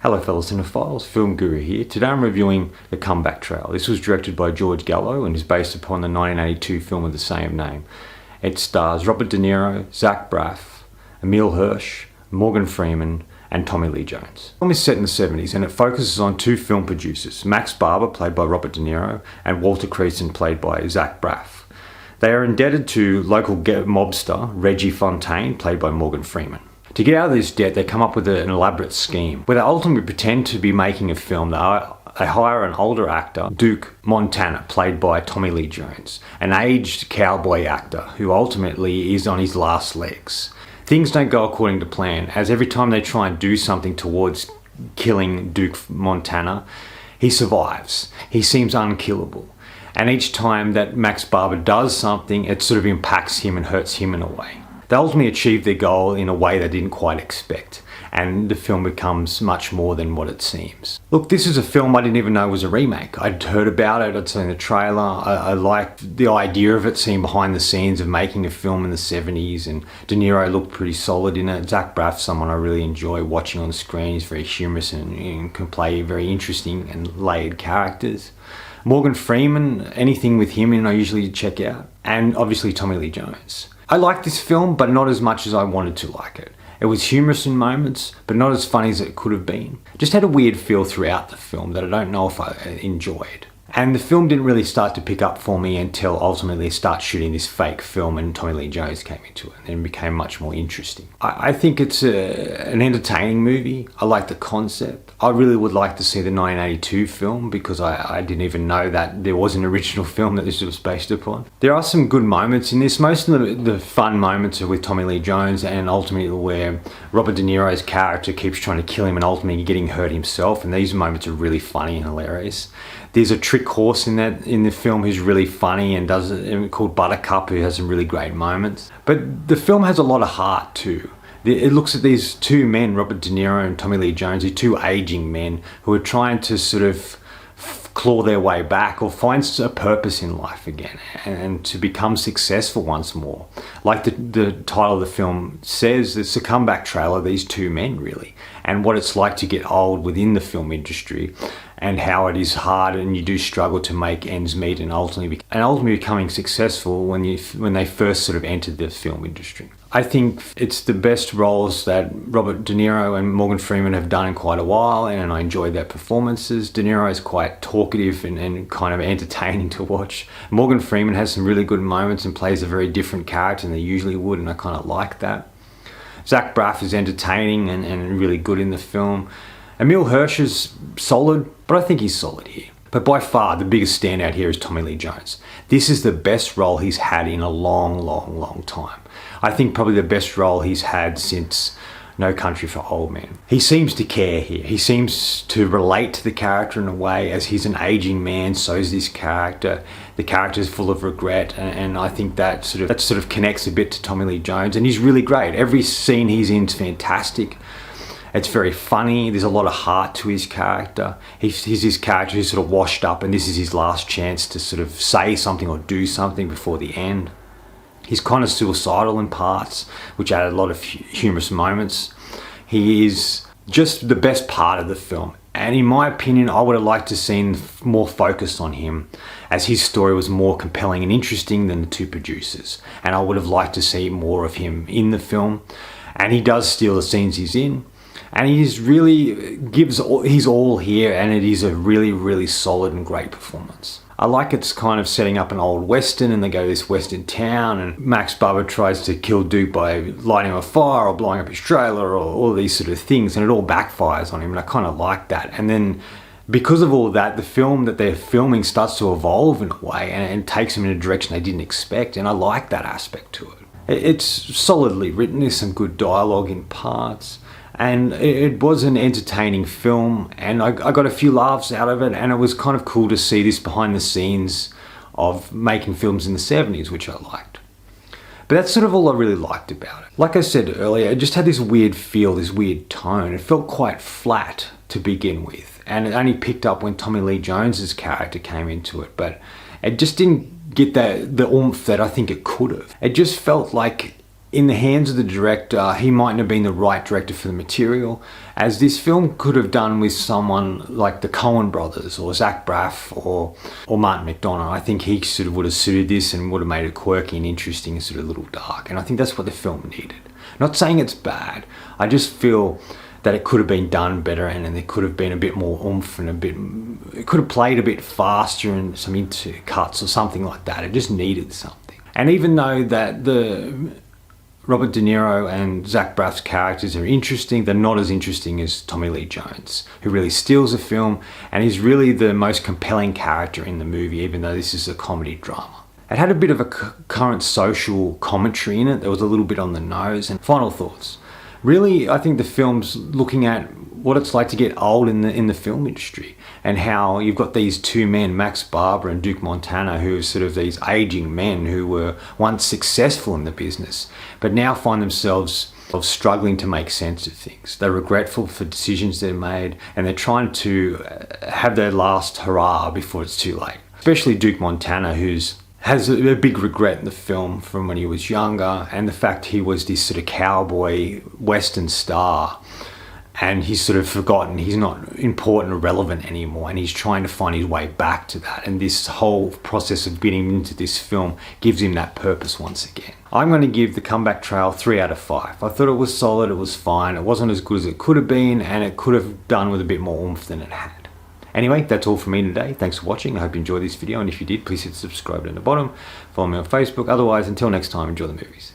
Hello fellow cinephiles, Film Guru here. Today I'm reviewing The Comeback Trail. This was directed by George Gallo and is based upon the 1982 film of the same name. It stars Robert De Niro, Zach Braff, Emile Hirsch, Morgan Freeman and Tommy Lee Jones. The film is set in the 70s and it focuses on two film producers, Max Barber played by Robert De Niro and Walter Creason played by Zach Braff. They are indebted to local mobster Reggie Fontaine played by Morgan Freeman. To get out of this debt, they come up with an elaborate scheme where they ultimately pretend to be making a film. They hire an older actor, Duke Montana, played by Tommy Lee Jones, an aged cowboy actor who ultimately is on his last legs. Things don't go according to plan, as every time they try and do something towards killing Duke Montana, he survives. He seems unkillable. And each time that Max Barber does something, it sort of impacts him and hurts him in a way. They ultimately achieve their goal in a way they didn't quite expect, and the film becomes much more than what it seems. Look, this is a film I didn't even know was a remake. I'd heard about it, I'd seen the trailer, I liked the idea of it, seeing behind the scenes of making a film in the 70s, and De Niro looked pretty solid in it. Zach Braff's someone I really enjoy watching on the screen. He's very humorous and can play very interesting and layered characters. Morgan Freeman, anything with him in I usually check out, and obviously Tommy Lee Jones. I liked this film, but not as much as I wanted to like it. It was humorous in moments, but not as funny as it could have been. Just had a weird feel throughout the film that I don't know if I enjoyed. And the film didn't really start to pick up for me until ultimately they start shooting this fake film and Tommy Lee Jones came into it and it became much more interesting. I think it's an entertaining movie. I like the concept. I really would like to see the 1982 film because I didn't even know that there was an original film that this was based upon. There are some good moments in this. Most of the fun moments are with Tommy Lee Jones and ultimately where Robert De Niro's character keeps trying to kill him and ultimately getting hurt himself, and these moments are really funny and hilarious. There's a trick horse in the film who's really funny and does it called Buttercup, who has some really great moments. But the film has a lot of heart too. It looks at these two men, Robert De Niro and Tommy Lee Jones, these two aging men who are trying to sort of claw their way back or find a purpose in life again and to become successful once more. Like the title of the film says, it's a comeback trail of these two men really, and what it's like to get old within the film industry and how it is hard and you do struggle to make ends meet and ultimately becoming successful when they first sort of entered the film industry. I think it's the best roles that Robert De Niro and Morgan Freeman have done in quite a while, and I enjoyed their performances. De Niro is quite talkative and kind of entertaining to watch. Morgan Freeman has some really good moments and plays a very different character than they usually would, and I kind of like that. Zach Braff is entertaining and really good in the film. Emile Hirsch is solid, but I think he's solid here. But by far, the biggest standout here is Tommy Lee Jones. This is the best role he's had in a long time. I think probably the best role he's had since No Country for Old Men. He seems to care here. He seems to relate to the character in a way. As he's an aging man, so is this character. The character is full of regret, and I think that sort of connects a bit to Tommy Lee Jones, and he's really great. Every scene he's in is fantastic. It's very funny. There's a lot of heart to his character. He's his character who's sort of washed up and this is his last chance to sort of say something or do something before the end. He's kind of suicidal in parts, which added a lot of humorous moments. He is just the best part of the film. And in my opinion, I would have liked to have seen more focus on him, as his story was more compelling and interesting than the two producers. And I would have liked to see more of him in the film. And he does steal the scenes he's in. And he's really he's all here, and it is a really solid and great performance. I like it's kind of setting up an old western, and they go to this western town, and Max Barber tries to kill Duke by lighting him a fire or blowing up his trailer or all these sort of things, and it all backfires on him, and I kind of like that. And then because of all of that, the film that they're filming starts to evolve in a way and takes them in a direction they didn't expect, and I like that aspect to it. It's solidly written, there's some good dialogue in parts. And it was an entertaining film, and I got a few laughs out of it, and it was kind of cool to see this behind the scenes of making films in the 70s, which I liked. But that's sort of all I really liked about it. Like I said earlier, it just had this weird feel, this weird tone. It felt quite flat to begin with, and it only picked up when Tommy Lee Jones's character came into it, but it just didn't get the oomph that I think it could have. It just felt like in the hands of the director, he mightn't have been the right director for the material, as this film could have done with someone like the Coen brothers or Zach Braff or Martin McDonagh. I think he sort of would have suited this and would have made it quirky and interesting and sort of a little dark. And I think that's what the film needed. Not saying it's bad. I just feel that it could have been done better, and there could have been a bit more oomph and it could have played a bit faster and some intercuts or something like that. It just needed something. And even though that the Robert De Niro and Zach Braff's characters are interesting, they're not as interesting as Tommy Lee Jones, who really steals the film and is really the most compelling character in the movie, even though this is a comedy drama. It had a bit of a current social commentary in it. There was a little bit on the nose. And final thoughts. Really, I think the film's looking at what it's like to get old in the film industry, and how you've got these two men, Max Barber and Duke Montana, who are sort of these aging men who were once successful in the business, but now find themselves struggling to make sense of things. They're regretful for decisions they've made, and they're trying to have their last hurrah before it's too late. Especially Duke Montana, has a big regret in the film from when he was younger, and the fact he was this sort of cowboy western star, and he's sort of forgotten, he's not important or relevant anymore, and he's trying to find his way back to that. And this whole process of getting into this film gives him that purpose once again. I'm going to give The Comeback Trail 3 out of 5. I thought it was solid, it was fine, it wasn't as good as it could have been, and it could have done with a bit more oomph than it had. Anyway, that's all from me today. Thanks for watching. I hope you enjoyed this video, and if you did, please hit subscribe down the bottom. Follow me on Facebook. Otherwise, until next time, enjoy the movies.